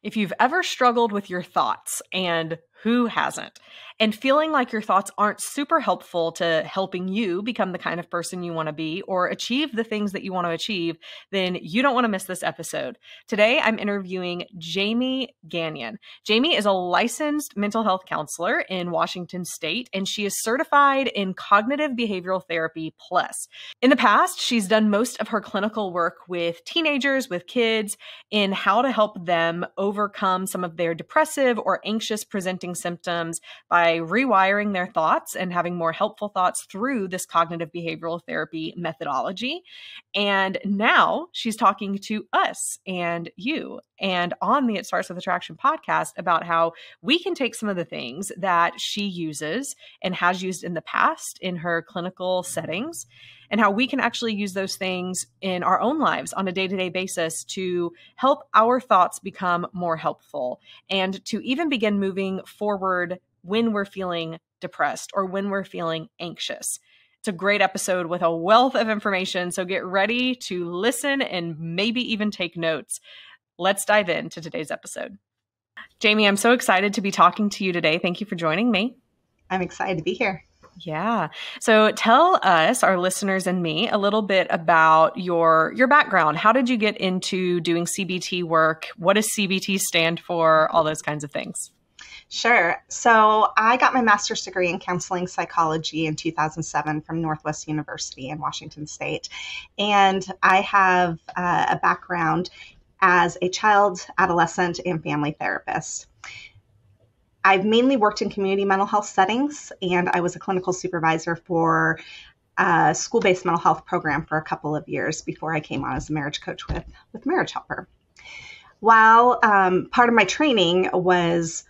If you've ever struggled with your thoughts, and who hasn't, and feeling like your thoughts aren't super helpful to helping you become the kind of person you want to be or achieve the things that you want to achieve, then you don't want to miss this episode. Today, I'm interviewing Jamie Gagnon. Jamie is a licensed mental health counselor in Washington State, and she is certified in cognitive behavioral therapy plus. In the past, she's done most of her clinical work with teenagers, with kids, in how to help them overcome some of their depressive or anxious presenting symptoms by rewiring their thoughts and having more helpful thoughts through this cognitive behavioral therapy methodology. And now she's talking to us and you and on the It Starts With Attraction podcast about how we can take some of the things that she uses and has used in the past in her clinical settings, and how we can actually use those things in our own lives on a day-to-day basis to help our thoughts become more helpful and to even begin moving forward when we're feeling depressed or when we're feeling anxious. It's a great episode with a wealth of information, so get ready to listen and maybe even take notes. Let's dive into today's episode. Jamie, I'm so excited to be talking to you today. Thank you for joining me. I'm excited to be here. Yeah. So tell us, our listeners and me, a little bit about your background. How did you get into doing CBT work? What does CBT stand for? All those kinds of things. Sure. So I got my master's degree in counseling psychology in 2007 from Northwest University in Washington State. And I have a background as a child, adolescent, and family therapist. I've mainly worked in community mental health settings, and I was a clinical supervisor for a school-based mental health program for a couple of years before I came on as a marriage coach with Marriage Helper. While part of my training was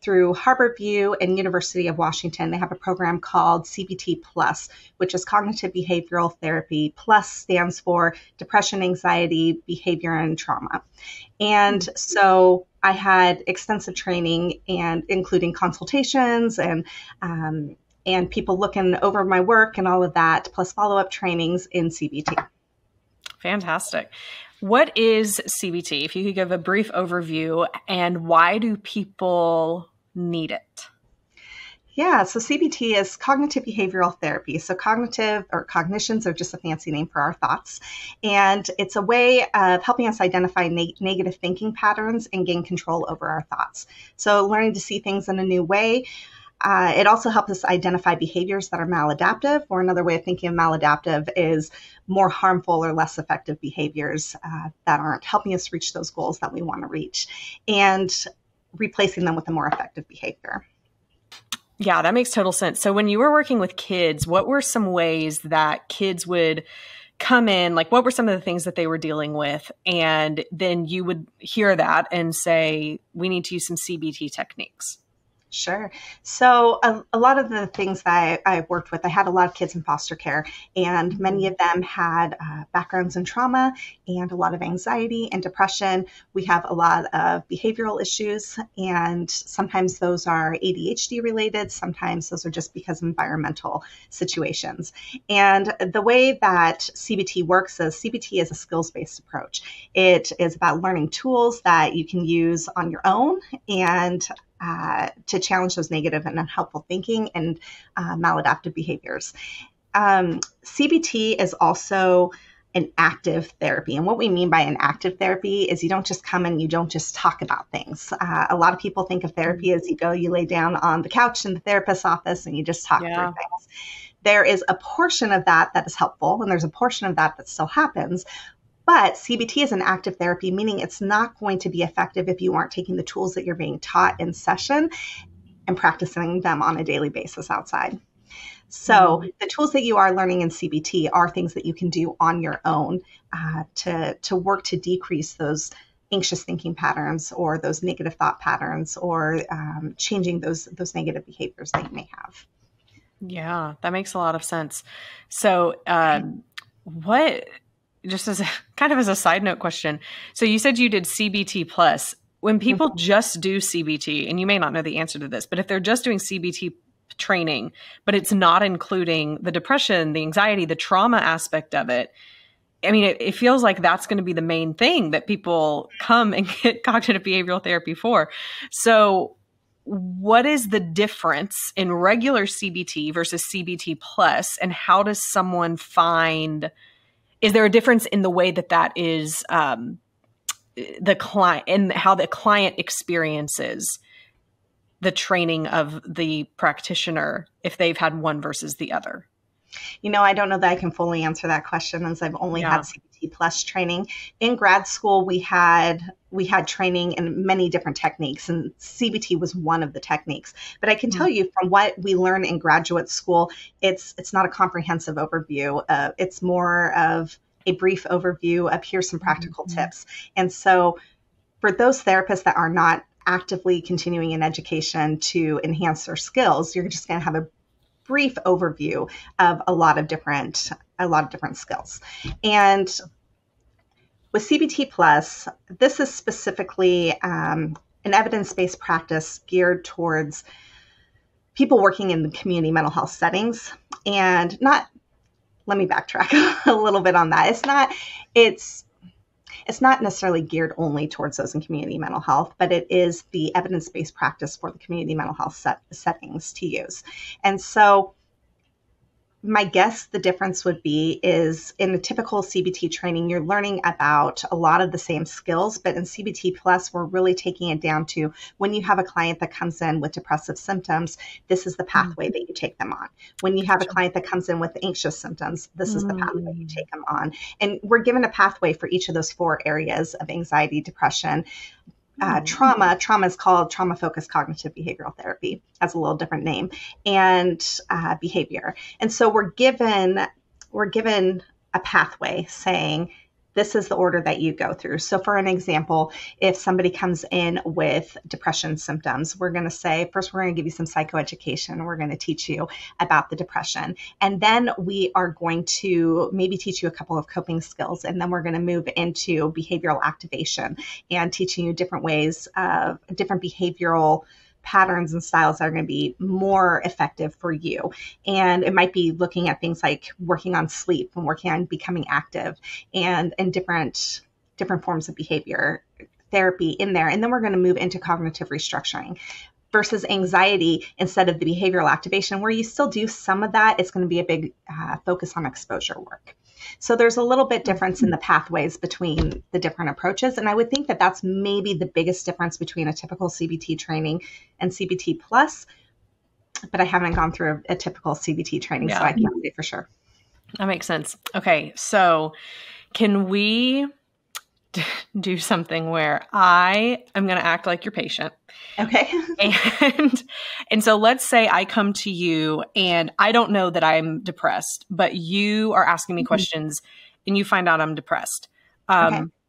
through Harborview and University of Washington, they have a program called CBT Plus, which is Cognitive Behavioral Therapy. Plus stands for Depression, Anxiety, Behavior, and Trauma. And so I had extensive training, and including consultations and people looking over my work and all of that, plus follow-up trainings in CBT. Fantastic. What is CBT? If you could give a brief overview, and why do people need it? Yeah, so CBT is cognitive behavioral therapy. So cognitive or cognitions are just a fancy name for our thoughts. And it's a way of helping us identify negative thinking patterns and gain control over our thoughts. So learning to see things in a new way. It also helps us identify behaviors that are maladaptive, or another way of thinking of maladaptive is more harmful or less effective behaviors that aren't helping us reach those goals that we want to reach, and replacing them with a more effective behavior. Yeah, that makes total sense. So when you were working with kids, what were some ways that kids would come in? Like, what were some of the things that they were dealing with? And then you would hear that and say, we need to use some CBT techniques. Sure. So a lot of the things that I've worked with, I had a lot of kids in foster care, and many of them had backgrounds in trauma and a lot of anxiety and depression. We have a lot of behavioral issues, and sometimes those are ADHD related. Sometimes those are just because of environmental situations. And the way that CBT works is CBT is a skills-based approach. It is about learning tools that you can use on your own and to challenge those negative and unhelpful thinking and maladaptive behaviors. CBT is also an active therapy. And what we mean by an active therapy is you don't just come and you don't just talk about things. A lot of people think of therapy as you lay down on the couch in the therapist's office and you just talk through things. There is a portion of that is helpful, and there's a portion of that still happens. But CBT is an active therapy, meaning it's not going to be effective if you aren't taking the tools that you're being taught in session and practicing them on a daily basis outside. So the tools that you are learning in CBT are things that you can do on your own to work to decrease those anxious thinking patterns or those negative thought patterns, or changing those negative behaviors that you may have. Yeah, that makes a lot of sense. So just as a side note question. So you said you did CBT plus. When people just do CBT, and you may not know the answer to this, but if they're just doing CBT training, but it's not including the depression, the anxiety, the trauma aspect of it, I mean, it feels like that's going to be the main thing that people come and get cognitive behavioral therapy for. So what is the difference in regular CBT versus CBT plus, and how does someone find, is there a difference in the way that is the client, and how the client experiences the training of the practitioner if they've had one versus the other? I don't know that I can fully answer that question, as I've only had CBT plus training. In grad school, we had training in many different techniques, and CBT was one of the techniques. But I can tell you from what we learn in graduate school, it's not a comprehensive overview. It's more of a brief overview of here's some practical tips. And so for those therapists that are not actively continuing in education to enhance their skills, you're just going to have a brief overview of a lot of different skills. And with CBT Plus, this is specifically an evidence-based practice geared towards people working in the community mental health settings. And let me backtrack a little bit on that. It's not necessarily geared only towards those in community mental health, but it is the evidence-based practice for the community mental health settings to use. And so my guess the difference would be is in a typical CBT training, you're learning about a lot of the same skills, but in CBT Plus, we're really taking it down to when you have a client that comes in with depressive symptoms, this is the pathway that you take them on. When you have a client that comes in with anxious symptoms, this is the pathway you take them on. And we're given a pathway for each of those 4 areas of anxiety, depression, trauma is called trauma-focused cognitive behavioral therapy, has a little different name, and behavior. And so we're given a pathway saying, this is the order that you go through. So for an example, if somebody comes in with depression symptoms, we're going to say, first, we're going to give you some psychoeducation. We're going to teach you about the depression. And then we are going to maybe teach you a couple of coping skills. And then we're going to move into behavioral activation and teaching you different ways of different behavioral patterns and styles that are going to be more effective for you. And it might be looking at things like working on sleep and working on becoming active and different forms of behavior therapy in there. And then we're going to move into cognitive restructuring versus anxiety. Instead of the behavioral activation, where you still do some of that, it's going to be a big focus on exposure work. So there's a little bit difference in the pathways between the different approaches. And I would think that that's maybe the biggest difference between a typical CBT training and CBT Plus. But I haven't gone through a typical CBT training, so I can't say for sure. That makes sense. Okay, so can we do something where I am going to act like your patient? Okay. And so let's say I come to you and I don't know that I'm depressed, but you are asking me questions and you find out I'm depressed.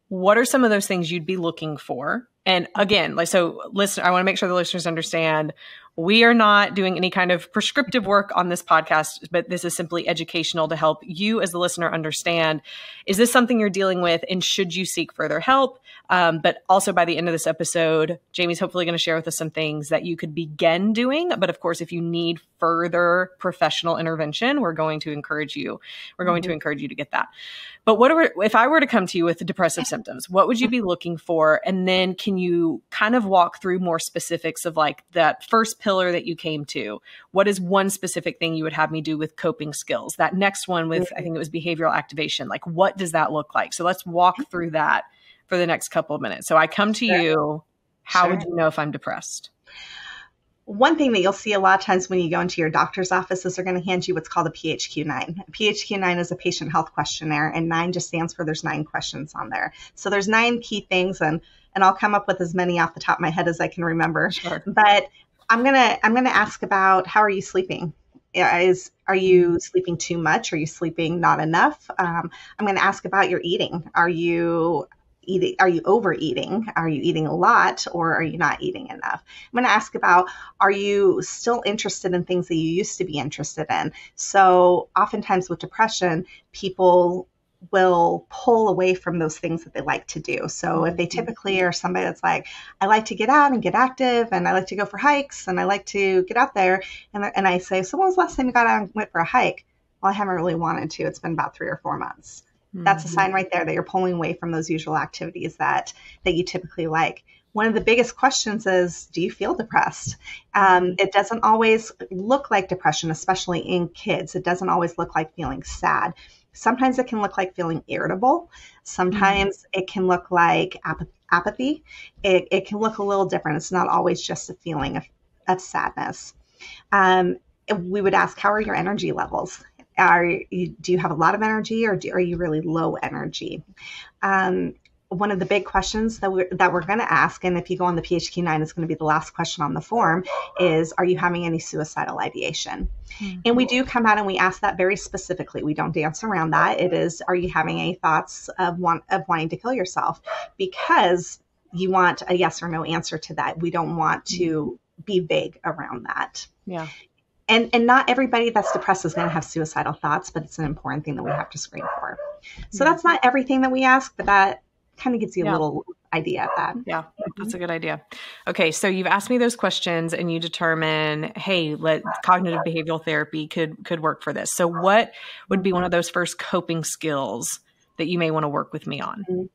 What are some of those things you'd be looking for? And again, listen, I want to make sure the listeners understand we are not doing any kind of prescriptive work on this podcast, but this is simply educational to help you as the listener understand, is this something you're dealing with and should you seek further help? But also by the end of this episode, Jamie's hopefully going to share with us some things that you could begin doing. But of course, if you need further professional intervention, we're going to encourage you. We're going to encourage you to get that. But if I were to come to you with depressive symptoms, what would you be looking for? And then can you kind of walk through more specifics of like that first pillar that you came to? What is one specific thing you would have me do with coping skills? That next one with, I think it was behavioral activation. Like, what does that look like? So let's walk through that for the next couple of minutes. So I come to you, how would you know if I'm depressed? One thing that you'll see a lot of times when you go into your doctor's office is they're going to hand you what's called a PHQ-9. A PHQ-9 is a patient health questionnaire, and 9 just stands for there's 9 questions on there. So there's 9 key things, and I'll come up with as many off the top of my head as I can remember. Sure. But I'm gonna ask about, how are you sleeping? Are you sleeping too much? Are you sleeping not enough? I'm going to ask about your eating. Are you overeating? Are you eating a lot, or are you not eating enough? I'm going to ask about, are you still interested in things that you used to be interested in? So oftentimes with depression, people will pull away from those things that they like to do. So if they typically are somebody that's like, I like to get out and get active, and I like to go for hikes, and I like to get out there, and I say, so when was the last time you got out and went for a hike? Well, I haven't really wanted to. It's been about 3 or 4 months. That's a sign right there that you're pulling away from those usual activities that you typically like. One of the biggest questions is, do you feel depressed? It doesn't always look like depression, especially in kids. It doesn't always look like feeling sad. Sometimes it can look like feeling irritable. Sometimes it can look like apathy. It can look a little different. It's not always just a feeling of sadness. We would ask, how are your energy levels? Do you have a lot of energy, or are you really low energy? One of the big questions that we're going to ask, and if you go on the PHQ-9, it's going to be the last question on the form, is, are you having any suicidal ideation? And we do come out and we ask that very specifically. We don't dance around that. It is, are you having any thoughts of wanting to kill yourself? Because you want a yes or no answer to that. We don't want to be vague around that. Yeah. And not everybody that's depressed is going to have suicidal thoughts, but it's an important thing that we have to screen for. So that's not everything that we ask, but that kind of gives you a little idea of that. Yeah, that's a good idea. Okay, so you've asked me those questions and you determine, hey, cognitive behavioral therapy could work for this. So what would be one of those first coping skills that you may want to work with me on?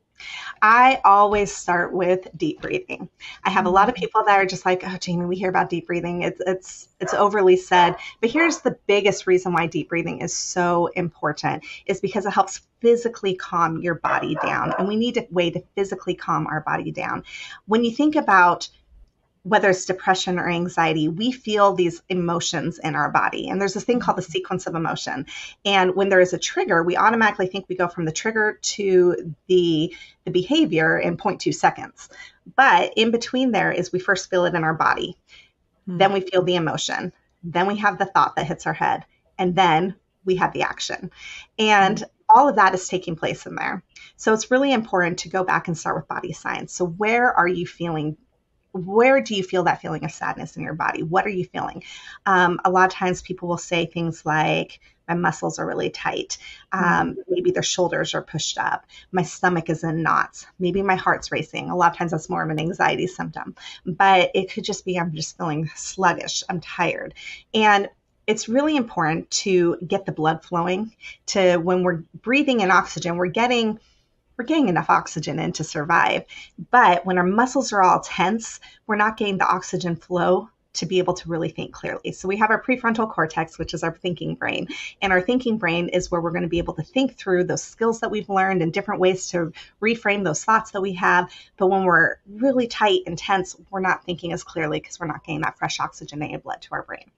I always start with deep breathing. I have a lot of people that are just like, oh, Jamie, we hear about deep breathing. It's overly said. But here's the biggest reason why deep breathing is so important, is because it helps physically calm your body down. And we need a way to physically calm our body down. When you think about whether it's depression or anxiety, we feel these emotions in our body. And there's this thing called the sequence of emotion. And when there is a trigger, we automatically think we go from the trigger to the behavior in 0.2 seconds. But in between there is, we first feel it in our body. Then we feel the emotion. Then we have the thought that hits our head. And then we have the action. And all of that is taking place in there. So it's really important to go back and start with body science. So where are you feeling? Where do you feel that feeling of sadness in your body? What are you feeling? A lot of times people will say things like, my muscles are really tight. Maybe their shoulders are pushed up. My stomach is in knots. Maybe my heart's racing. A lot of times that's more of an anxiety symptom. But it could just be, I'm just feeling sluggish. I'm tired. And it's really important to get the blood flowing. To when we're breathing in oxygen, we're getting enough oxygen in to survive. But when our muscles are all tense, we're not getting the oxygen flow to be able to really think clearly. So we have our prefrontal cortex, which is our thinking brain. And our thinking brain is where we're going to be able to think through those skills that we've learned and different ways to reframe those thoughts that we have. But when we're really tight and tense, we're not thinking as clearly because we're not getting that fresh oxygenated blood to our brain.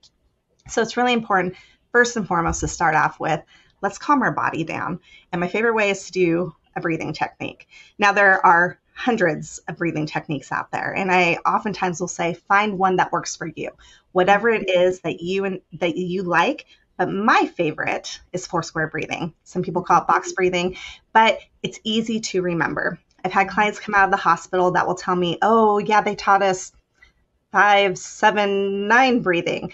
So it's really important, first and foremost, to start off with, let's calm our body down. And my favorite way is to do a breathing technique. Now, there are hundreds of breathing techniques out there, and I oftentimes will say, find one that works for you, whatever it is that you like. But my favorite is 4-square breathing. Some people call it box breathing, but it's easy to remember. I've had clients come out of the hospital that will tell me, oh yeah, they taught us 5, 7, 9 breathing.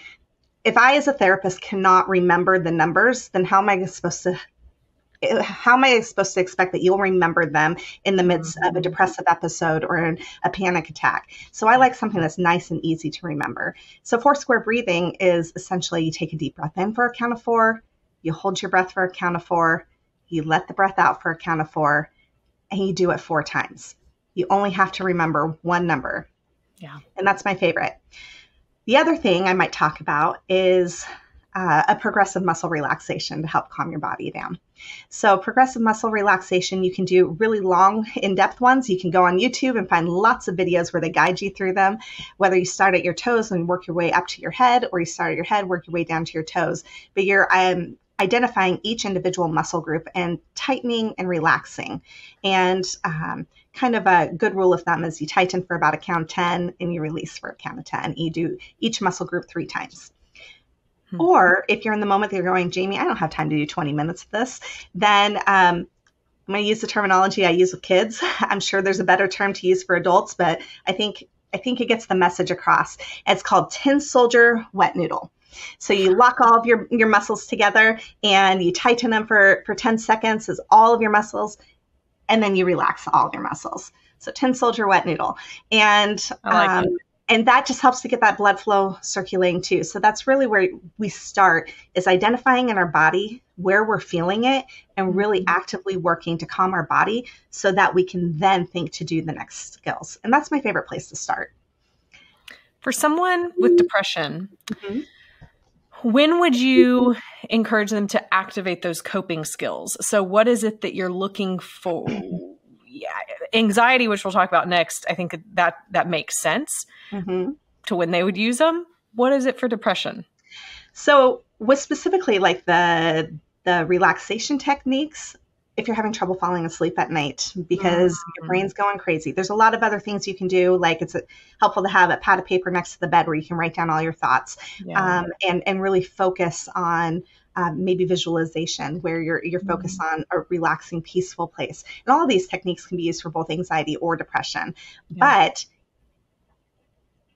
If I, as a therapist, cannot remember the numbers, then how am I supposed to expect that you'll remember them in the midst of a depressive episode or a panic attack? So I like something that's nice and easy to remember. So 4-square breathing is essentially, you take a deep breath in for a count of 4, you hold your breath for a count of 4, you let the breath out for a count of 4, and you do it 4 times. You only have to remember one number. Yeah. And that's my favorite. The other thing I might talk about is a progressive muscle relaxation to help calm your body down. So progressive muscle relaxation, you can do really long, in-depth ones. You can go on YouTube and find lots of videos where they guide you through them, whether you start at your toes and work your way up to your head, or you start at your head, work your way down to your toes. But you're identifying each individual muscle group and tightening and relaxing. And kind of a good rule of thumb is you tighten for about a count of 10 and you release for a count of 10. You do each muscle group 3 times. Or if you're in the moment that you're going, Jamie, I don't have time to do 20 minutes of this, then I'm going to use the terminology I use with kids. I'm sure there's a better term to use for adults, but I think it gets the message across. It's called tin soldier wet noodle. So you lock all of your muscles together and you tighten them for 10 seconds as all of your muscles, and then you relax all of your muscles. So tin soldier wet noodle. And I like it. And that just helps to get that blood flow circulating too. So that's really where we start, is identifying in our body where we're feeling it and really actively working to calm our body so that we can then think to do the next skills. And that's my favorite place to start. For someone with depression, Mm-hmm. when would you encourage them to activate those coping skills? So what is it that you're looking for? Yeah, anxiety, which we'll talk about next, I think that makes sense to when they would use them. What is it for depression? So with specifically like the relaxation techniques, if you're having trouble falling asleep at night because your brain's going crazy, there's a lot of other things you can do. Like it's helpful to have a pad of paper next to the bed where you can write down all your thoughts, and really focus on maybe visualization, where you're focused on a relaxing, peaceful place. And all of these techniques can be used for both anxiety or depression, but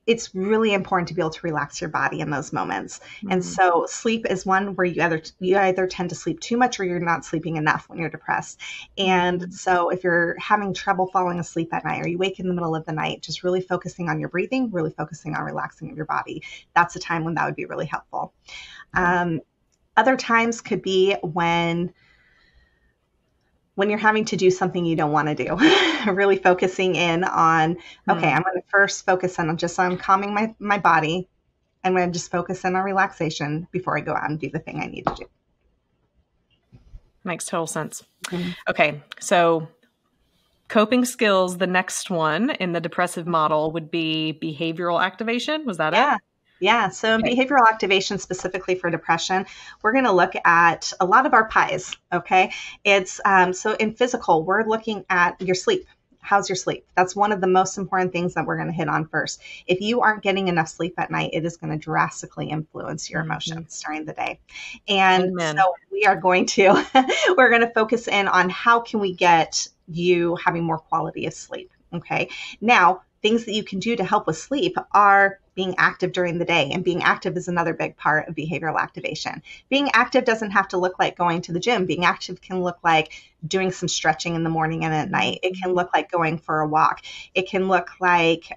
it's really important to be able to relax your body in those moments. And so sleep is one where you either tend to sleep too much or you're not sleeping enough when you're depressed. And so if you're having trouble falling asleep at night or you wake in the middle of the night, just really focusing on your breathing, really focusing on relaxing your body, that's a time when that would be really helpful. Other times could be when you're having to do something you don't want to do, really focusing in on, okay, I'm going to first focus on calming my body. I'm going to just focus in on relaxation before I go out and do the thing I need to do. Makes total sense. Okay. So coping skills, the next one in the depressive model would be behavioral activation. Was that it? Yeah. So in behavioral activation, specifically for depression, we're going to look at a lot of our pies. Okay. It's so in physical, we're looking at your sleep. How's your sleep? That's one of the most important things that we're going to hit on first. If you aren't getting enough sleep at night, it is going to drastically influence your emotions during the day. And so we are going to, we're going to focus in on how can we get you having more quality of sleep. Okay. Now, things that you can do to help with sleep are being active during the day. And being active is another big part of behavioral activation. Being active doesn't have to look like going to the gym. Being active can look like doing some stretching in the morning and at night. It can look like going for a walk. It can look like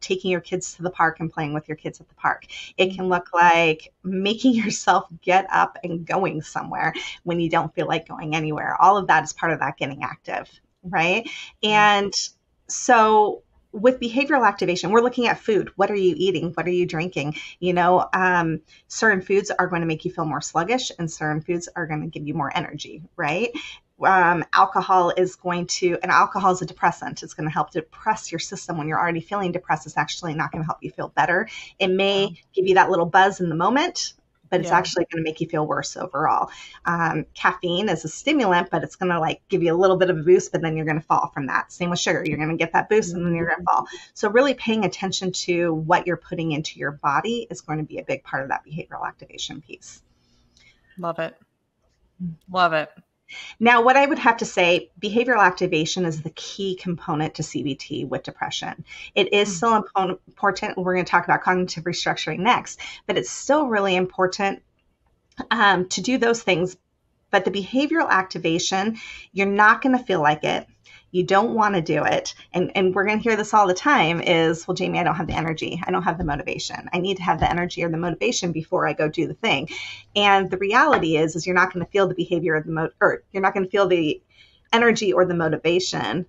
taking your kids to the park and playing with your kids at the park. It can look like making yourself get up and going somewhere when you don't feel like going anywhere. All of that is part of that getting active, right? And so with behavioral activation, we're looking at food. What are you eating? What are you drinking? Certain foods are going to make you feel more sluggish and certain foods are going to give you more energy, right? Alcohol is a depressant. It's going to help depress your system when you're already feeling depressed. It's actually not going to help you feel better. It may give you that little buzz in the moment, but it's actually going to make you feel worse overall. Caffeine is a stimulant, but it's going to give you a little bit of a boost, but then you're going to fall from that. Same with sugar. You're going to get that boost and then you're going to fall. So really paying attention to what you're putting into your body is going to be a big part of that behavioral activation piece. Love it. Love it. Now, what I would have to say, behavioral activation is the key component to CBT with depression. It is still important. We're going to talk about cognitive restructuring next, but it's still really important to do those things. But the behavioral activation, you're not going to feel like it. You don't want to do it. And we're going to hear this all the time is, well, Jamie, I don't have the energy. I don't have the motivation. I need to have the energy or the motivation before I go do the thing. And the reality is you're not going to feel the behavior or you're not going to feel the energy or the motivation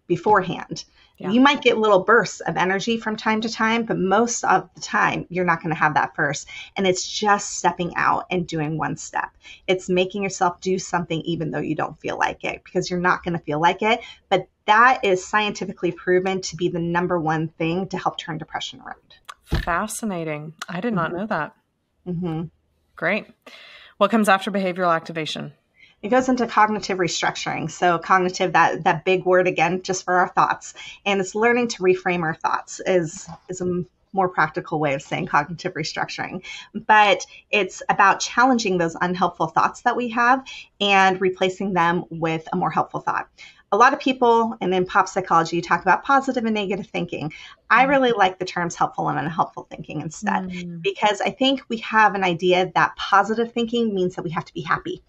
beforehand. Yeah. You might get little bursts of energy from time to time, but most of the time you're not going to have that first. And it's just stepping out and doing one step. It's making yourself do something even though you don't feel like it, because you're not going to feel like it. But that is scientifically proven to be the number one thing to help turn depression around. Fascinating. I did not know that. Great. What comes after behavioral activation? It goes into cognitive restructuring. So cognitive, that big word again, just for our thoughts. And it's learning to reframe our thoughts is a more practical way of saying cognitive restructuring. But it's about challenging those unhelpful thoughts that we have and replacing them with a more helpful thought. A lot of people, and in pop psychology, you talk about positive and negative thinking. I really like the terms helpful and unhelpful thinking instead, because I think we have an idea that positive thinking means that we have to be happy.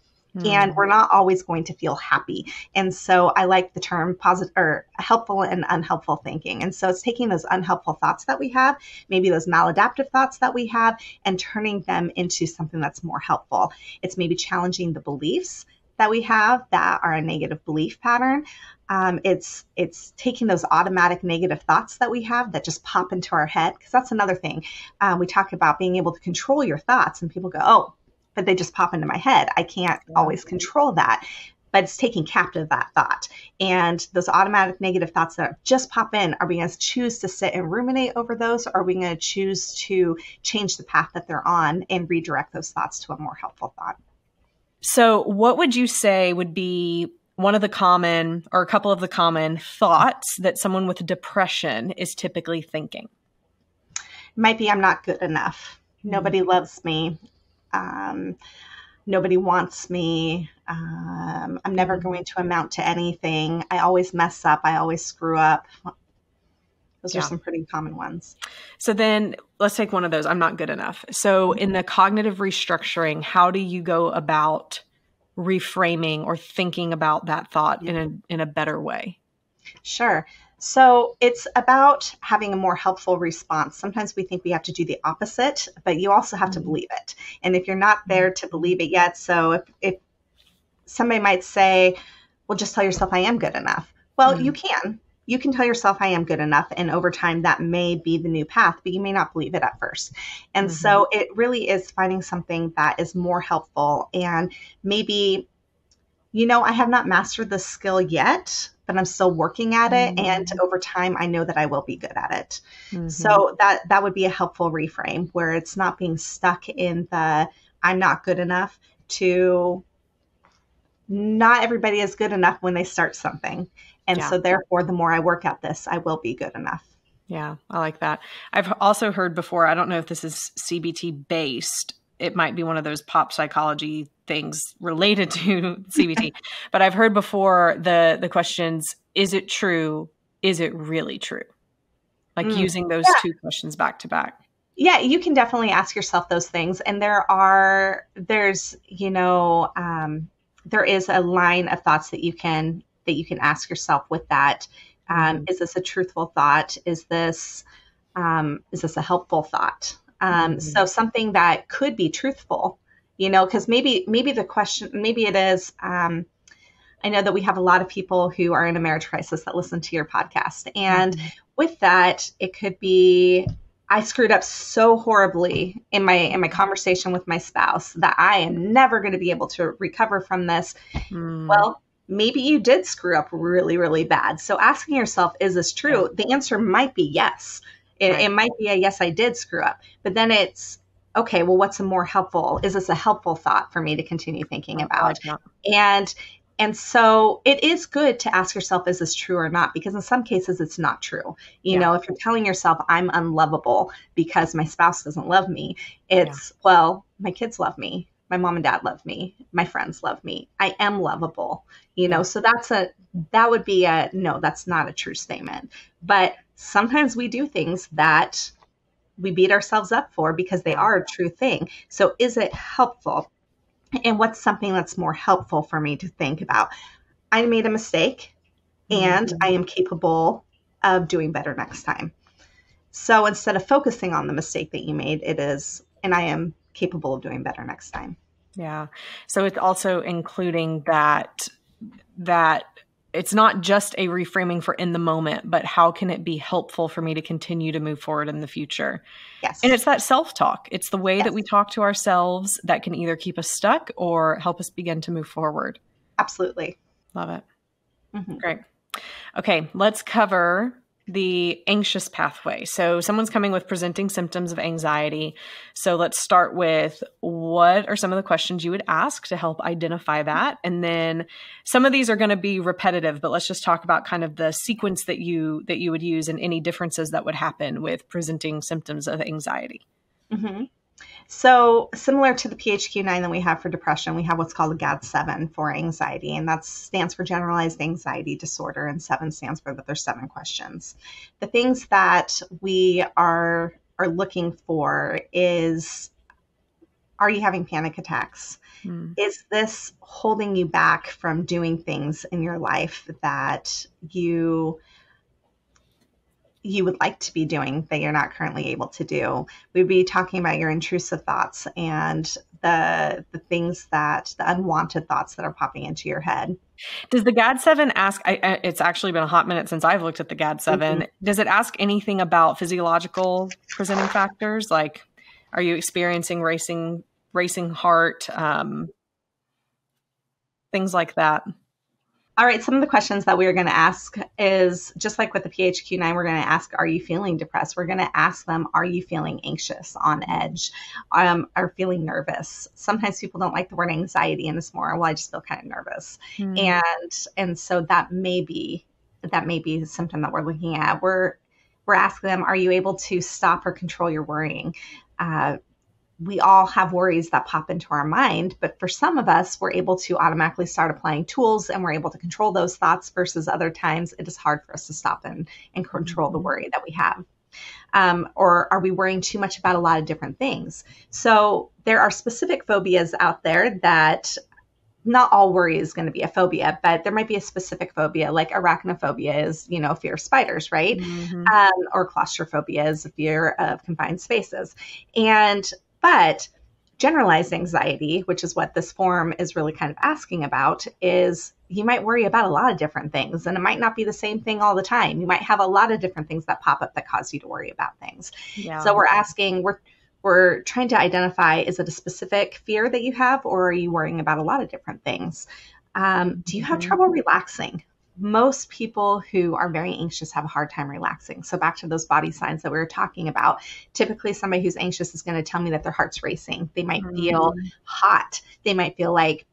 And we're not always going to feel happy. And so I like the term positive or helpful and unhelpful thinking. And so it's taking those unhelpful thoughts that we have, maybe those maladaptive thoughts that we have, and turning them into something that's more helpful. It's maybe challenging the beliefs that we have that are a negative belief pattern. It's taking those automatic negative thoughts that we have that just pop into our head, because that's another thing. We talk about being able to control your thoughts, and people go, oh, but they just pop into my head. I can't always control that. But it's taking captive that thought. And those automatic negative thoughts that just pop in, are we going to choose to sit and ruminate over those? Or are we going to choose to change the path that they're on and redirect those thoughts to a more helpful thought? So what would you say would be one of the common, or a couple of the common thoughts that someone with depression is typically thinking? It might be, I'm not good enough. Nobody loves me. Nobody wants me. I'm never going to amount to anything. I always mess up. I always screw up. Those are some pretty common ones. So then let's take one of those. I'm not good enough. So in the cognitive restructuring, how do you go about reframing or thinking about that thought in a better way? Sure. So it's about having a more helpful response. Sometimes we think we have to do the opposite, but you also have to believe it. And if you're not there to believe it yet, so if somebody might say, well, just tell yourself I am good enough. Well, you can. You can tell yourself I am good enough. And over time, that may be the new path, but you may not believe it at first. And so it really is finding something that is more helpful. And maybe, I have not mastered this skill yet, but I'm still working at it. And over time, I know that I will be good at it. So that would be a helpful reframe, where it's not being stuck in the I'm not good enough to not everybody is good enough when they start something. And so therefore, the more I work at this, I will be good enough. Yeah, I like that. I've also heard before, I don't know if this is CBT based. It might be one of those pop psychology things related to CBT, but I've heard before the questions, is it true? Is it really true? Like using those two questions back to back. Yeah, you can definitely ask yourself those things. And there is a line of thoughts that you can ask yourself with that. Is this a truthful thought? Is this a helpful thought? So something that could be truthful, because maybe the question, maybe it is, I know that we have a lot of people who are in a marriage crisis that listen to your podcast. And with that, it could be, I screwed up so horribly in my conversation with my spouse that I am never going to be able to recover from this. Well, maybe you did screw up really, really bad. So asking yourself, is this true? The answer might be yes. It might be a yes, I did screw up. But then it's, okay, well, what's a more helpful? Is this a helpful thought for me to continue thinking about? And so it is good to ask yourself, is this true or not? Because in some cases, it's not true. If you're telling yourself I'm unlovable because my spouse doesn't love me, it's, well, my kids love me. My mom and dad love me. My friends love me. I am lovable. So that would be no, that's not a true statement. But sometimes we do things that we beat ourselves up for because they are a true thing. So is it helpful? And what's something that's more helpful for me to think about? I made a mistake and I am capable of doing better next time. So instead of focusing on the mistake that you made, it is, and I am capable of doing better next time. Yeah. So it's also including that it's not just a reframing for in the moment, but how can it be helpful for me to continue to move forward in the future? Yes. And it's that self-talk. It's the way that we talk to ourselves that can either keep us stuck or help us begin to move forward. Absolutely. Love it. Great. Okay. Let's cover the anxious pathway. So someone's coming with presenting symptoms of anxiety. So let's start with, what are some of the questions you would ask to help identify that? And then some of these are going to be repetitive, but let's just talk about kind of the sequence that you would use and any differences that would happen with presenting symptoms of anxiety. So similar to the PHQ-9 that we have for depression, we have what's called a GAD-7 for anxiety, and that stands for generalized anxiety disorder, and 7 stands for that there's 7 questions. The things that we are looking for is, are you having panic attacks? Mm. Is this holding you back from doing things in your life that you would like to be doing that you're not currently able to do? We'd be talking about your intrusive thoughts and the things that the unwanted thoughts that are popping into your head. Does the GAD-7 ask, it's actually been a hot minute since I've looked at the GAD-7. Mm-hmm. Does it ask anything about physiological presenting factors? Like, are you experiencing racing heart, things like that? All right, some of the questions that we're going to ask is just like with the PHQ-9, we're going to ask, are you feeling depressed? We're going to ask them, are you feeling anxious, on edge, or feeling nervous? Sometimes people don't like the word anxiety and it's more, well, I just feel kind of nervous. And so that may be a symptom that we're looking at. We're asking them, are you able to stop or control your worrying? We all have worries that pop into our mind, but for some of us, we're able to automatically start applying tools and we're able to control those thoughts, versus other times it is hard for us to stop and control the worry that we have. Or are we worrying too much about a lot of different things? So there are specific phobias out there that not all worry is going to be a phobia, but there might be a specific phobia, like arachnophobia is, fear of spiders, right? Or claustrophobia is a fear of confined spaces. But generalized anxiety, which is what this form is really kind of asking about, is you might worry about a lot of different things, and it might not be the same thing all the time. You might have a lot of different things that pop up that cause you to worry about things. Yeah. So we're trying to identify, is it a specific fear that you have, or are you worrying about a lot of different things? Do you have trouble relaxing? Most people who are very anxious have a hard time relaxing. So back to those body signs that we were talking about, typically somebody who's anxious is going to tell me that their heart's racing. They might feel hot. They might feel like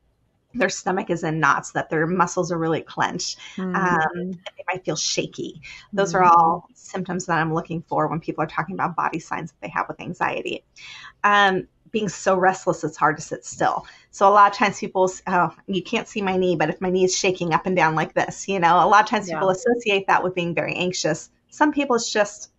their stomach is in knots, that their muscles are really clenched. They might feel shaky. Those are all symptoms that I'm looking for when people are talking about body signs that they have with anxiety. Being so restless, it's hard to sit still. So a lot of times people, you can't see my knee, but if my knee is shaking up and down like this, a lot of times people associate that with being very anxious. Some people, it's just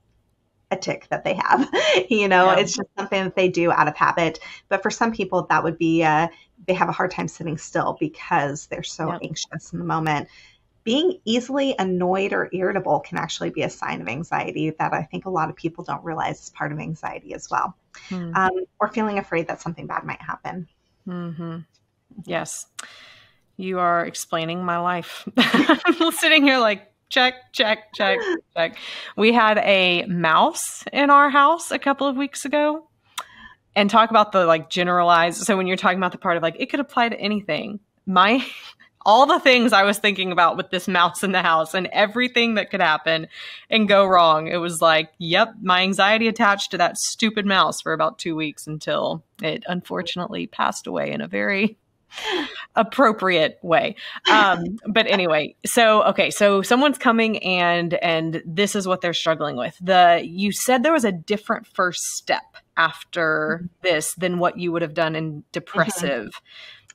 a tick that they have, it's just something that they do out of habit. But for some people, that would be, they have a hard time sitting still because they're so anxious in the moment. Being easily annoyed or irritable can actually be a sign of anxiety that I think a lot of people don't realize is part of anxiety as well. Or feeling afraid that something bad might happen. Yes. You are explaining my life. I'm sitting here like, check. We had a mouse in our house a couple of weeks ago, and talk about the generalized. So when you're talking about the part of it could apply to anything, all the things I was thinking about with this mouse in the house and everything that could happen and go wrong. It was yep, my anxiety attached to that stupid mouse for about 2 weeks until it unfortunately passed away in a very appropriate way. But anyway, so someone's coming and this is what they're struggling with. You said there was a different first step after this than what you would have done in depressive.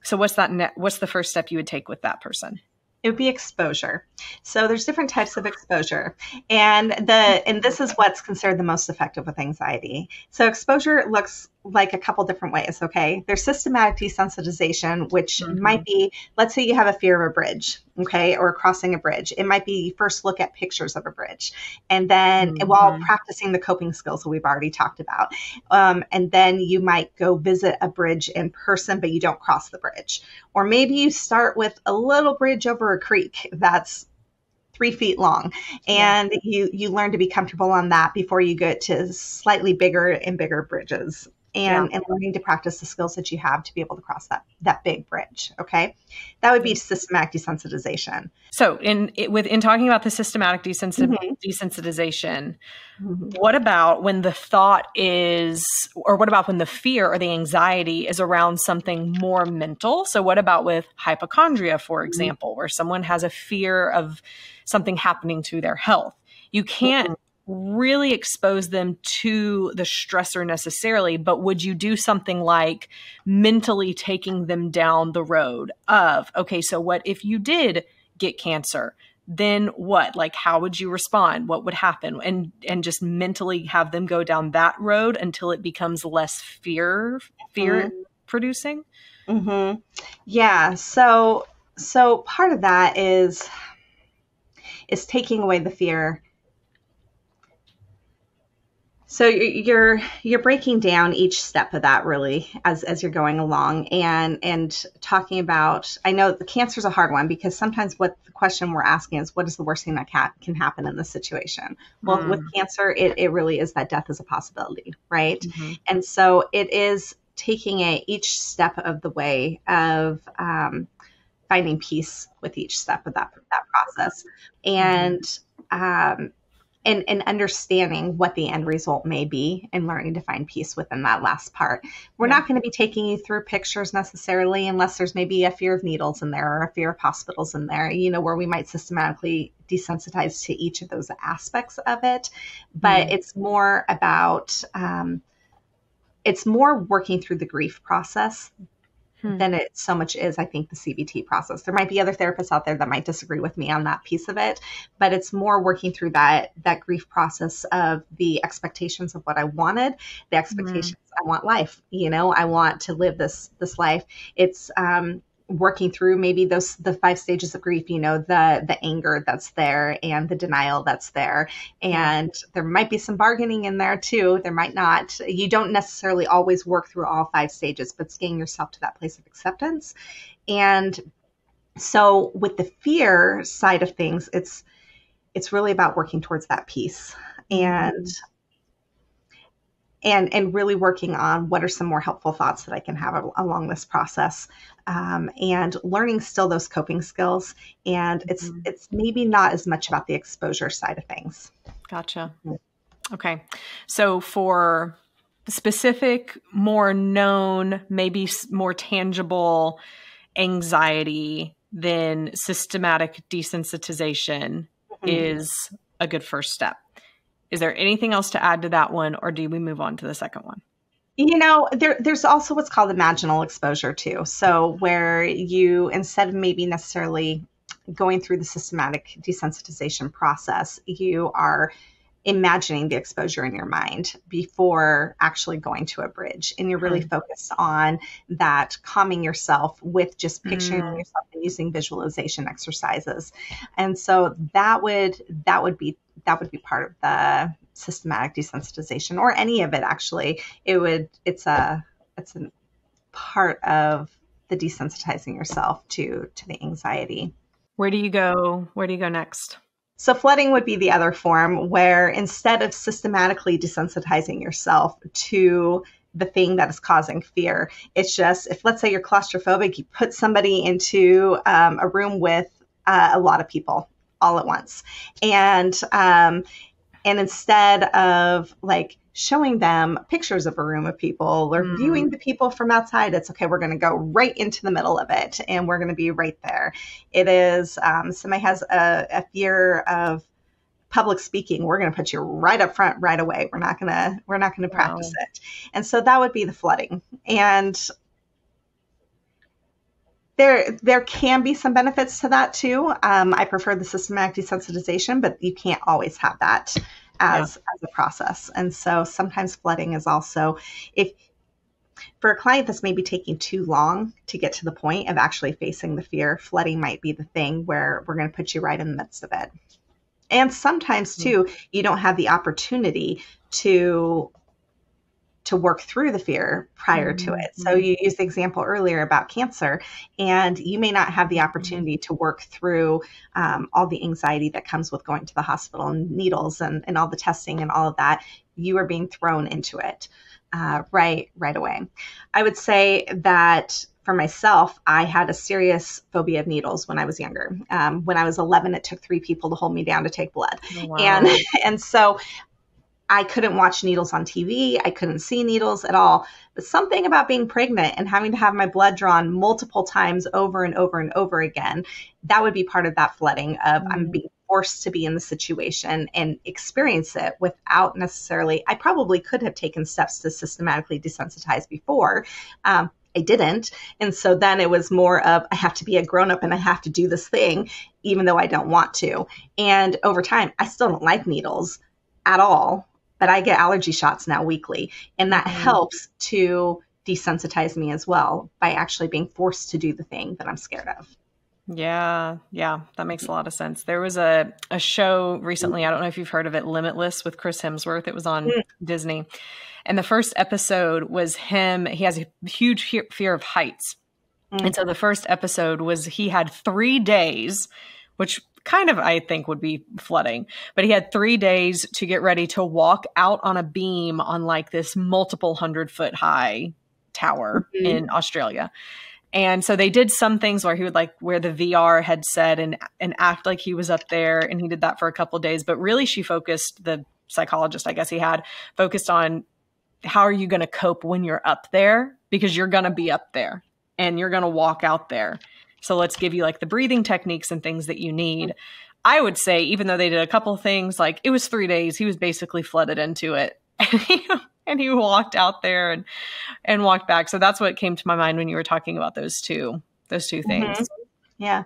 So what's the first step you would take with that person? It would be exposure. So there's different types of exposure. And this is what's considered the most effective with anxiety. So exposure looks like a couple different ways, okay? There's systematic desensitization, which might be, let's say you have a fear of a bridge, okay, or crossing a bridge. It might be you first look at pictures of a bridge, and then while practicing the coping skills that we've already talked about, and then you might go visit a bridge in person, but you don't cross the bridge. Or maybe you start with a little bridge over a creek that's 3 feet long, and you learn to be comfortable on that before you get to slightly bigger and bigger bridges. And learning to practice the skills that you have to be able to cross that big bridge. Okay. That would be systematic desensitization. So in talking about the systematic desensitization, what about when the thought is, or what about when the fear or the anxiety is around something more mental? So what about with hypochondria, for example, where someone has a fear of something happening to their health? You can't really expose them to the stressor necessarily, but would you do something like mentally taking them down the road of, okay, so what if you did get cancer? Then what? How would you respond? What would happen? And just mentally have them go down that road until it becomes less fear producing? Mm-hmm. Yeah. So part of that is taking away the fear. So you're breaking down each step of that really as you're going along and talking about. I know the cancer is a hard one because sometimes what the question we're asking is what is the worst thing that can happen in this situation? Well, with Mm. cancer, it really is that death is a possibility, right? Hmm. And so it is taking each step of the way of finding peace with each step of that process, Hmm. and um, and understanding what the end result may be and learning to find peace within that last part. We're Yeah. not going to be taking you through pictures necessarily unless there's maybe a fear of needles in there or a fear of hospitals in there, where we might systematically desensitize to each of those aspects of it. But Mm. it's more about, it's more working through the grief process Hmm. than it so much is, I think, the CBT process. There might be other therapists out there that might disagree with me on that piece of it, but it's more working through that grief process of the expectations of what I wanted, the Mm. expectations I want life. I want to live this life. It's working through maybe the 5 stages of grief. The anger that's there and the denial that's there, Yeah. and there might be some bargaining in there too. There might not. You don't necessarily always work through all 5 stages, but it's getting yourself to that place of acceptance. And so with the fear side of things, it's really about working towards that peace, and Hmm. and really working on what are some more helpful thoughts that I can have along this process, and learning still those coping skills. And it's Hmm. it's maybe not as much about the exposure side of things. Gotcha. Okay. So for specific, more known, maybe more tangible anxiety, then systematic desensitization Mhm. is a good first step. Is there anything else to add to that one, or do we move on to the second one? There's also what's called imaginal exposure too. So where you, instead of maybe necessarily going through the systematic desensitization process, you are imagining the exposure in your mind before actually going to a bridge. And you're really Hmm. focused on that, calming yourself with just picturing Mm. yourself and using visualization exercises. And so that would be part of the systematic desensitization, or any of it actually. It's a part of the desensitizing yourself to the anxiety. Where do you go? Where do you go next? So flooding would be the other form, where instead of systematically desensitizing yourself to the thing that is causing fear, it's just, if let's say you're claustrophobic, you put somebody into a room with a lot of people all at once, and instead of like showing them pictures of a room of people or Mm. viewing the people from outside, it's okay, we're going to go right into the middle of it and we're going to be right there. It is, somebody has a fear of public speaking, we're going to put you right up front right away. We're not going to practice Wow. it. And so that would be the flooding. And there can be some benefits to that too. I prefer the systematic desensitization, but you can't always have that Yeah. as a process. And so sometimes flooding is also, if for a client that's maybe taking too long to get to the point of actually facing the fear, flooding might be the thing where we're going to put you right in the midst of it. And sometimes Mm. too, you don't have the opportunity to work through the fear prior to it. So Mhm. you used the example earlier about cancer, and you may not have the Mhm. opportunity to work through all the anxiety that comes with going to the hospital and needles and all the testing and all of that. You are being thrown into it right away. I would say that for myself, I had a serious phobia of needles when I was younger. When I was 11, it took 3 people to hold me down to take blood, Oh, and wow. and so I couldn't watch needles on TV. I couldn't see needles at all. But something about being pregnant and having to have my blood drawn multiple times over and over and over again, that would be part of that flooding of I'm Mm. being forced to be in the situation and experience it without necessarily, I probably could have taken steps to systematically desensitize before. I didn't. And so then it was more of, I have to be a grown up and I have to do this thing, even though I don't want to. And over time, I still don't like needles at all, but I get allergy shots now weekly. And that Mhm. helps to desensitize me as well by actually being forced to do the thing that I'm scared of. Yeah, that makes a lot of sense. There was a show recently, I don't know if you've heard of it, Limitless, with Chris Hemsworth. It was on Disney. And the first episode was him. He has a huge fear of heights. And so the first episode was he had 3 days, which kind of, I think, would be flooding. But he had 3 days to get ready to walk out on a beam on like this multiple 100-foot high tower in Australia. And so they did some things where he would like wear the VR headset and act like he was up there. And he did that for a couple of days. But really, the psychologist, I guess he had, focused on how are you going to cope when you're up there? Because you're going to be up there and you're going to walk out there. So let's give you like the breathing techniques and things that you need. I would say, even though they did a couple of things, like it was 3 days, he was basically flooded into it. And he walked out there and walked back. So that's what came to my mind when you were talking about those two things. Yeah,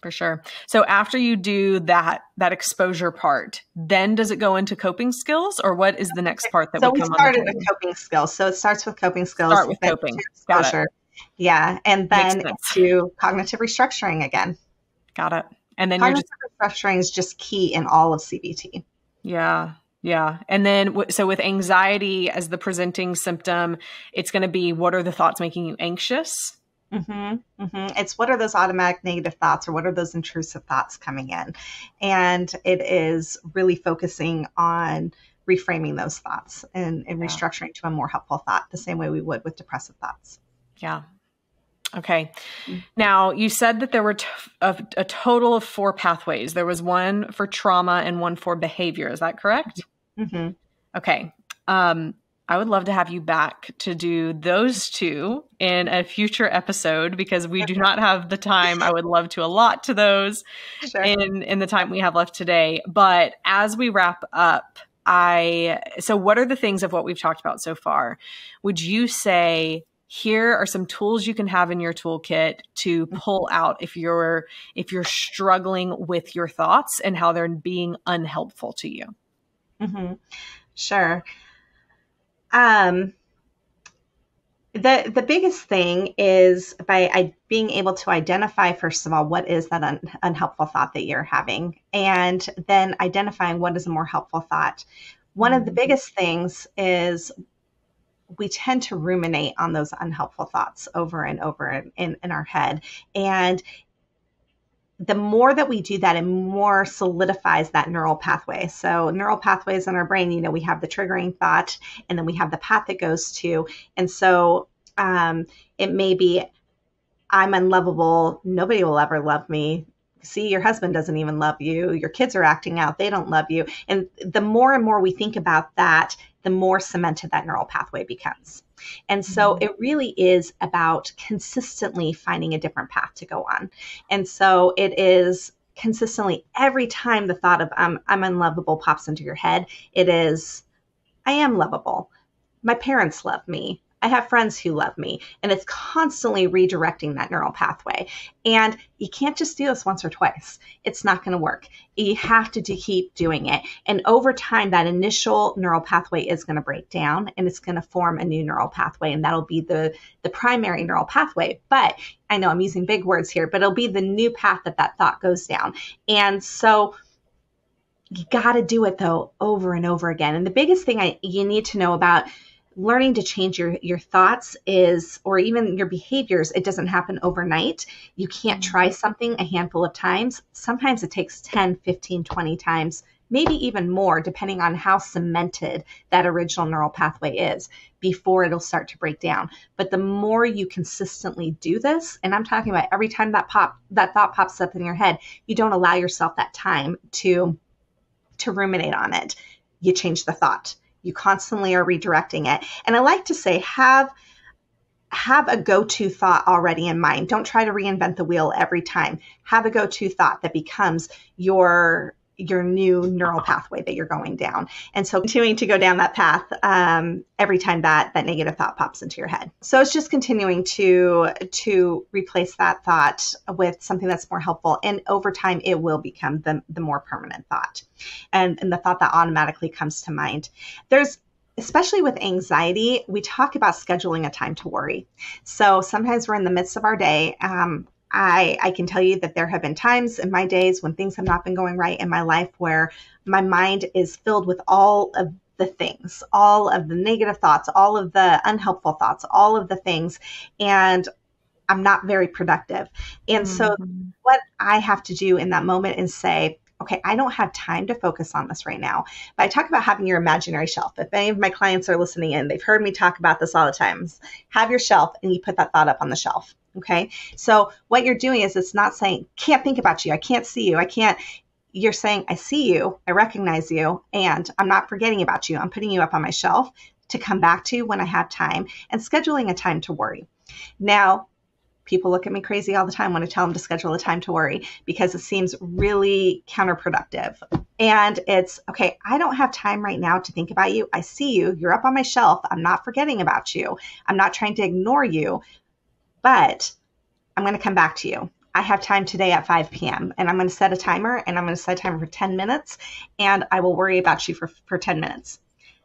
for sure. So after you do that exposure part, then does it go into coping skills, or what is the next part that would come on? So we started with coping skills. So it starts with coping skills. Start with coping. Got it. Yeah. And then into cognitive restructuring again. Got it. And then cognitive restructuring is just key in all of CBT. Yeah. Yeah. And then, so with anxiety as the presenting symptom, it's going to be, what are the thoughts making you anxious? It's what are those automatic negative thoughts, or what are those intrusive thoughts coming in? And it is really focusing on reframing those thoughts and restructuring to a more helpful thought, the same way we would with depressive thoughts. Yeah. Okay. Now, you said that there were a total of 4 pathways. There was one for trauma and one for behavior. Is that correct? Okay. I would love to have you back to do those 2 in a future episode, because we do not have the time. I would love to allot to those in the time we have left today. But as we wrap up, so what are the things of what we've talked about so far? Would you say, here are some tools you can have in your toolkit to pull out if you're struggling with your thoughts and how they're being unhelpful to you? Sure. The biggest thing is by being able to identify, first of all, what is that unhelpful thought that you're having, and then identifying what is a more helpful thought. One of the biggest things is we tend to ruminate on those unhelpful thoughts over and over in our head. And the more that we do that, it more solidifies that neural pathway. So neural pathways in our brain, we have the triggering thought, and then we have the path it goes to. And so it may be, I'm unlovable. Nobody will ever love me. See, your husband doesn't even love you. Your kids are acting out. They don't love you. And the more and more we think about that, the more cemented that neural pathway becomes. And so it really is about consistently finding a different path to go on. And so it is consistently, every time the thought of I'm unlovable pops into your head, it is, I am lovable. My parents love me. I have friends who love me. And it's constantly redirecting that neural pathway. And you can't just do this once or twice. It's not going to work. You have to keep doing it. And over time, that initial neural pathway is going to break down, and it's going to form a new neural pathway. And that'll be the primary neural pathway. But I know I'm using big words here, but it'll be the new path that thought goes down. And so you got to do it, though, over and over again. And the biggest thing you need to know about learning to change your thoughts is, or even your behaviors, it doesn't happen overnight. You can't try something a handful of times. Sometimes it takes 10, 15, 20 times, maybe even more, depending on how cemented that original neural pathway is, before it'll start to break down. But the more you consistently do this, and I'm talking about every time that thought pops up in your head, you don't allow yourself that time to ruminate on it. You change the thought. You constantly are redirecting it. And I like to say, have a go-to thought already in mind. Don't try to reinvent the wheel every time. Have a go-to thought that becomes your new neural pathway that you're going down. And so continuing to go down that path every time that negative thought pops into your head. So it's just continuing to replace that thought with something that's more helpful. And over time, it will become the more permanent thought and the thought that automatically comes to mind. There's especially with anxiety, we talk about scheduling a time to worry. So sometimes we're in the midst of our day. I can tell you that there have been times in my days when things have not been going right in my life where my mind is filled with all of the things, all of the negative thoughts, all of the unhelpful thoughts, all of the things. And I'm not very productive. And so what I have to do in that moment is say, okay, I don't have time to focus on this right now. But I talk about having your imaginary shelf. If any of my clients are listening in, they've heard me talk about this all the time. Have your shelf and you put that thought up on the shelf. Okay. So what you're doing is it's not saying, can't think about you. I can't see you. I can't. You're saying, I see you. I recognize you. And I'm not forgetting about you. I'm putting you up on my shelf to come back to when I have time and scheduling a time to worry. Now, people look at me crazy all the time when I tell them to schedule a time to worry because it seems really counterproductive. And it's, okay, I don't have time right now to think about you. I see you. You're up on my shelf. I'm not forgetting about you. I'm not trying to ignore you, but I'm going to come back to you. I have time today at 5 p.m. and I'm going to set a timer and I'm going to set a timer for 10 minutes and I will worry about you for 10 minutes.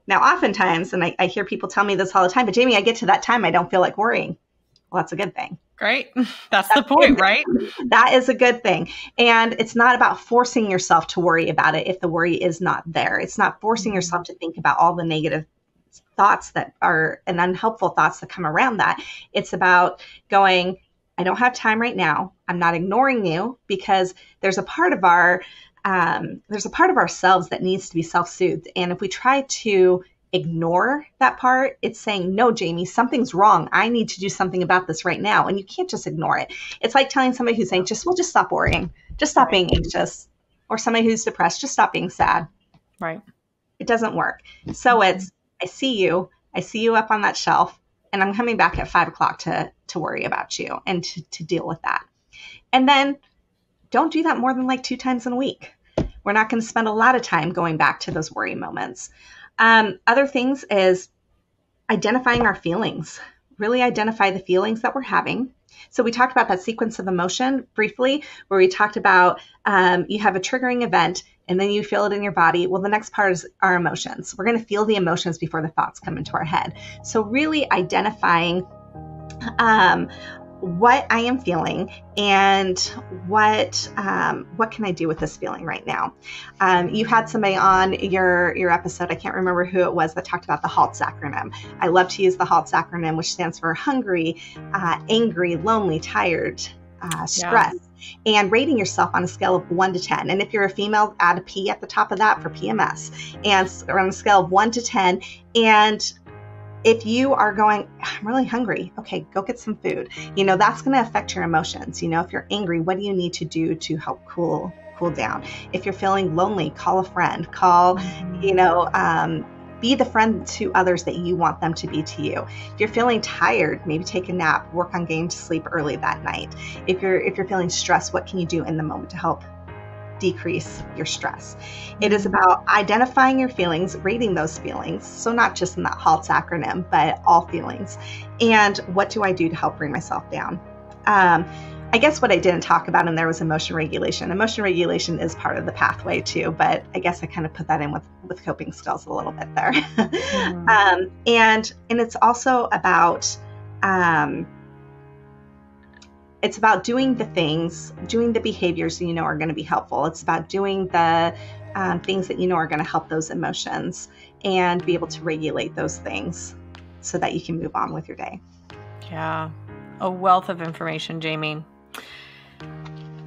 Now, oftentimes, and I hear people tell me this all the time, but Jamie, I get to that time, I don't feel like worrying. Well, that's a good thing. Great. That's the point, right? That is a good thing. And it's not about forcing yourself to worry about it if the worry is not there. It's not forcing yourself to think about all the negative thoughts that are and unhelpful thoughts that come around that. It's about going, I don't have time right now. I'm not ignoring you because there's a part of ourselves that needs to be self-soothed. And if we try to ignore that part, it's saying, no, Jamie, something's wrong. I need to do something about this right now. And you can't just ignore it. It's like telling somebody who's anxious, well, just stop worrying. Just stop being anxious. Or somebody who's depressed, just stop being sad. Right. It doesn't work. So it's, I see you up on that shelf, and I'm coming back at 5 o'clock to worry about you and to deal with that. And then don't do that more than like 2 times in a week. We're not going to spend a lot of time going back to those worry moments. Other things is identifying our feelings. Really identify the feelings that we're having. So we talked about that sequence of emotion briefly, where we talked about you have a triggering event and then you feel it in your body. Well, the next part is our emotions. We're going to feel the emotions before the thoughts come into our head. So really identifying what I am feeling and what can I do with this feeling right now? You had somebody on your episode, I can't remember who it was, that talked about the HALTS acronym. I love to use the HALTS acronym, which stands for hungry, angry, lonely, tired, stressed, and rating yourself on a scale of 1 to 10. And if you're a female, add a P at the top of that for PMS. And on a scale of 1 to 10, and if you are going, I'm really hungry, okay, go get some food. That's going to affect your emotions. If you're angry, what do you need to do to help cool down? If you're feeling lonely, call a friend, be the friend to others that you want them to be to you. If you're feeling tired, maybe take a nap, work on getting to sleep early that night. If you're feeling stressed, what can you do in the moment to help decrease your stress? It is about identifying your feelings, rating those feelings. So not just in that HALTS acronym, but all feelings. And what do I do to help bring myself down? I guess what I didn't talk about in there was emotion regulation. Emotion regulation is part of the pathway too, but I guess I kind of put that in with coping skills a little bit there. And it's also about doing the behaviors that are going to be helpful. It's about doing the things that are going to help those emotions and be able to regulate those things so that you can move on with your day. Yeah. A wealth of information, Jamie.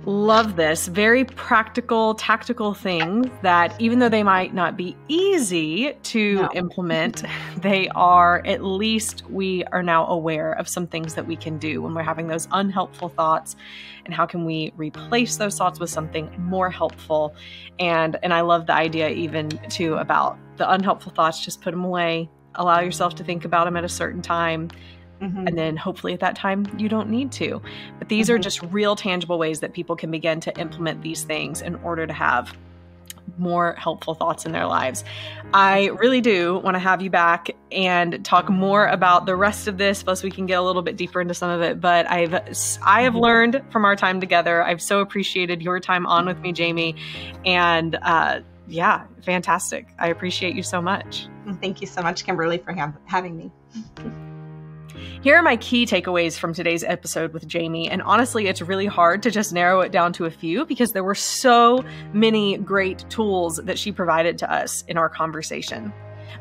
Love this. Very practical, tactical things that even though they might not be easy to implement, they are, at least we are now aware of some things that we can do when we're having those unhelpful thoughts, and how can we replace those thoughts with something more helpful. And I love the idea even too about the unhelpful thoughts, just put them away, allow yourself to think about them at a certain time. And then hopefully at that time you don't need to. But these are just real tangible ways that people can begin to implement these things in order to have more helpful thoughts in their lives. I really do want to have you back and talk more about the rest of this, plus we can get a little bit deeper into some of it. But I have learned from our time together. I've so appreciated your time on with me, Jamie, and Yeah, fantastic. I appreciate you so much. Thank you so much, Kimberly, for having me. Here are my key takeaways from today's episode with Jamie. And honestly, it's really hard to just narrow it down to a few because there were so many great tools that she provided to us in our conversation.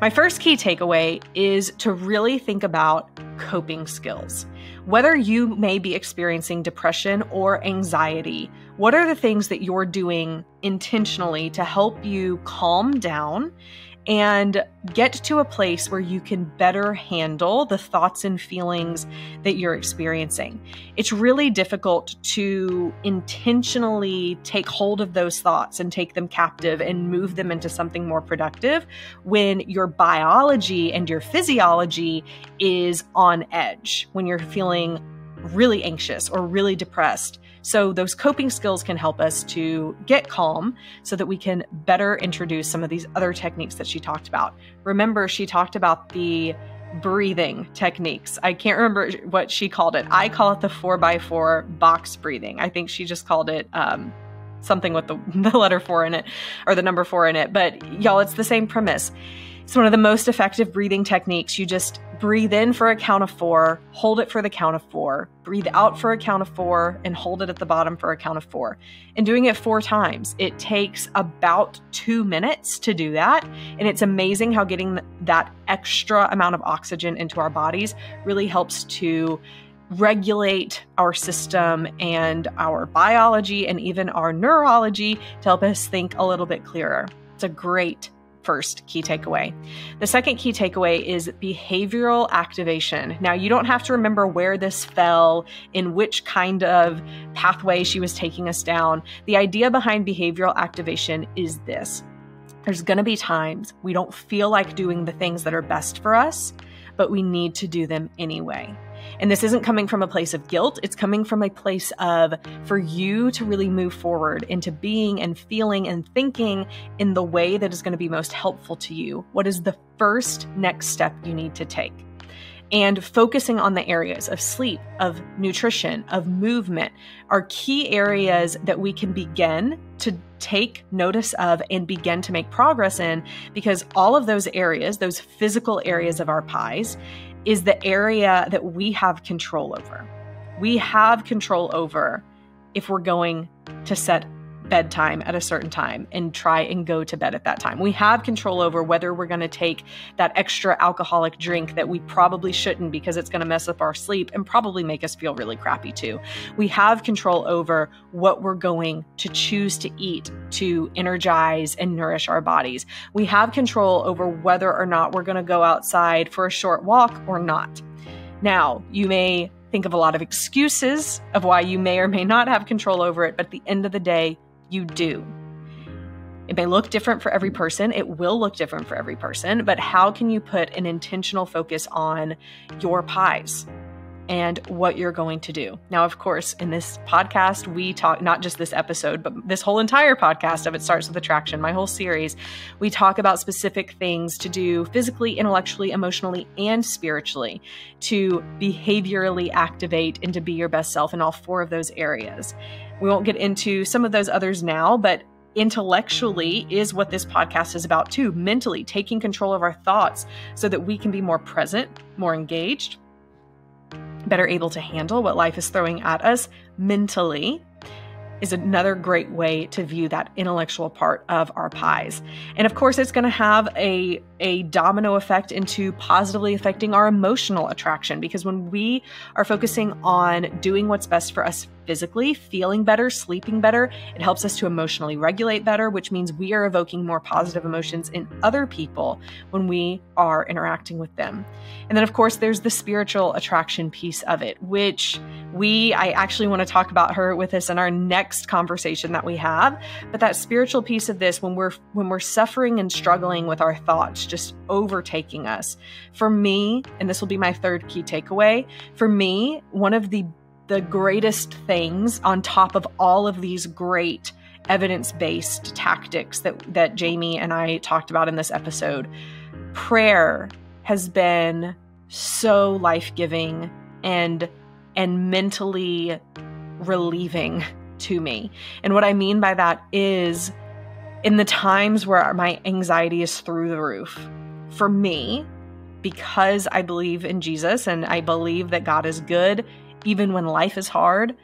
My first key takeaway is to really think about coping skills. Whether you may be experiencing depression or anxiety, what are the things that you're doing intentionally to help you calm down and get to a place where you can better handle the thoughts and feelings that you're experiencing? It's really difficult to intentionally take hold of those thoughts and take them captive and move them into something more productive when your biology and your physiology is on edge, when you're feeling really anxious or really depressed. So those coping skills can help us to get calm so that we can better introduce some of these other techniques that she talked about. Remember, she talked about the breathing techniques. I can't remember what she called it. I call it the 4x4 box breathing. I think she just called it something with the letter 4 in it or the number 4 in it. But y'all, it's the same premise. It's one of the most effective breathing techniques. You just breathe in for a count of 4, hold it for the count of 4, breathe out for a count of 4, and hold it at the bottom for a count of 4. And doing it 4 times, it takes about 2 minutes to do that. And it's amazing how getting that extra amount of oxygen into our bodies really helps to regulate our system and our biology and even our neurology to help us think a little bit clearer. It's a great first key takeaway. The second key takeaway is behavioral activation. Now, you don't have to remember where this fell, in which kind of pathway she was taking us down. The idea behind behavioral activation is this. There's going to be times we don't feel like doing the things that are best for us, but we need to do them anyway. And this isn't coming from a place of guilt. It's coming from a place of, for you to really move forward into being and feeling and thinking in the way that is going to be most helpful to you. What is the first next step you need to take? And focusing on the areas of sleep, of nutrition, of movement are key areas that we can begin to take notice of and begin to make progress in, because all of those areas, those physical areas of our pies, is the area that we have control over. We have control over if we're going to set bedtime at a certain time and try and go to bed at that time. We have control over whether we're going to take that extra alcoholic drink that we probably shouldn't because it's going to mess up our sleep and probably make us feel really crappy too. We have control over what we're going to choose to eat to energize and nourish our bodies. We have control over whether or not we're going to go outside for a short walk or not. Now, you may think of a lot of excuses of why you may or may not have control over it, but at the end of the day, you do. It may look different for every person. It will look different for every person, but how can you put an intentional focus on your pies and what you're going to do? Now, of course, in this podcast, we talk, not just this episode, but this whole entire podcast of It Starts With Attraction, my whole series, we talk about specific things to do physically, intellectually, emotionally, and spiritually to behaviorally activate and to be your best self in all 4 of those areas. We won't get into some of those others now, but intellectually is what this podcast is about too. Mentally, taking control of our thoughts so that we can be more present, more engaged, better able to handle what life is throwing at us mentally, is another great way to view that intellectual part of our pies. And of course, it's going to have a domino effect into positively affecting our emotional attraction, because when we are focusing on doing what's best for us physically, feeling better, sleeping better, it helps us to emotionally regulate better, which means we are evoking more positive emotions in other people when we are interacting with them. And then, of course, there's the spiritual attraction piece of it, which I actually want to talk about her with us in our next conversation that we have. But that spiritual piece of this, when we're suffering and struggling with our thoughts just overtaking us, for me, and this will be my third key takeaway, for me, one of the greatest things on top of all of these great evidence-based tactics that Jamie and I talked about in this episode, prayer has been so life-giving and mentally relieving to me. And what I mean by that is in the times where my anxiety is through the roof. For me, because I believe in Jesus and I believe that God is good, even when life is hard,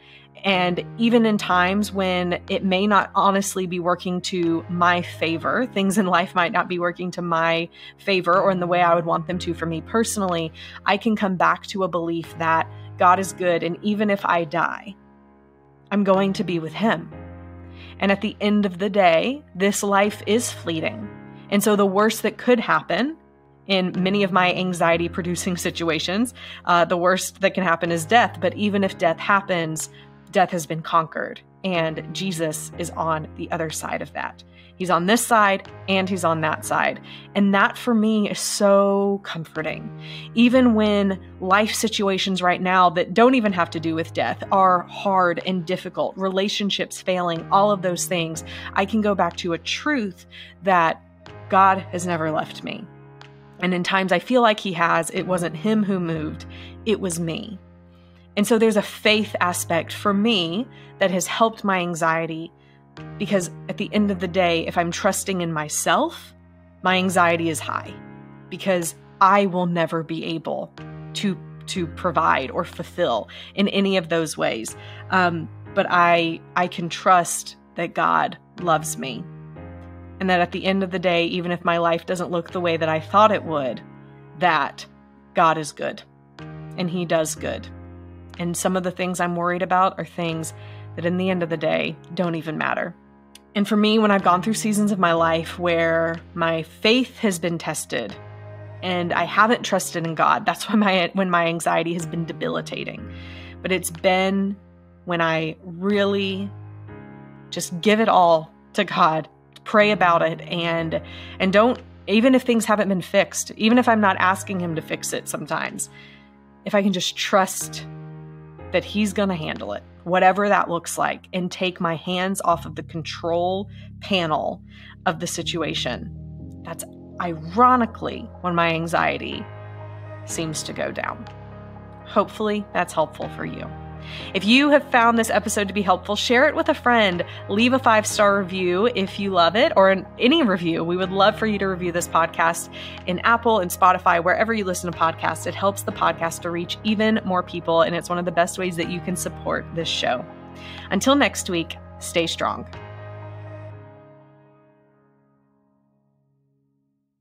and even in times when it may not honestly be working to my favor, things in life might not be working to my favor or in the way I would want them to for me personally, I can come back to a belief that God is good, and even if I die, I'm going to be with Him. And at the end of the day, this life is fleeting. And so the worst that could happen in many of my anxiety-producing situations, the worst that can happen is death. But even if death happens, death has been conquered, and Jesus is on the other side of that. He's on this side and He's on that side. And that for me is so comforting. Even when life situations right now that don't even have to do with death are hard and difficult, relationships failing, all of those things, I can go back to a truth that God has never left me. And in times I feel like He has, it wasn't Him who moved, it was me. And so there's a faith aspect for me that has helped my anxiety, because at the end of the day, if I'm trusting in myself, my anxiety is high because I will never be able to provide or fulfill in any of those ways. But I can trust that God loves me, and that at the end of the day, even if my life doesn't look the way that I thought it would, that God is good and He does good. And some of the things I'm worried about are things that in the end of the day don't even matter. And for me, when I've gone through seasons of my life where my faith has been tested and I haven't trusted in God, that's when my anxiety has been debilitating. But it's been when I really just give it all to God, pray about it, and don't, even if things haven't been fixed, even if I'm not asking Him to fix it sometimes, if I can just trust that He's going to handle it, whatever that looks like, and take my hands off of the control panel of the situation. That's ironically when my anxiety seems to go down. Hopefully that's helpful for you. If you have found this episode to be helpful, share it with a friend. Leave a 5-star review if you love it, or any review. We would love for you to review this podcast in Apple and Spotify, wherever you listen to podcasts. It helps the podcast to reach even more people, and it's one of the best ways that you can support this show. Until next week, stay strong.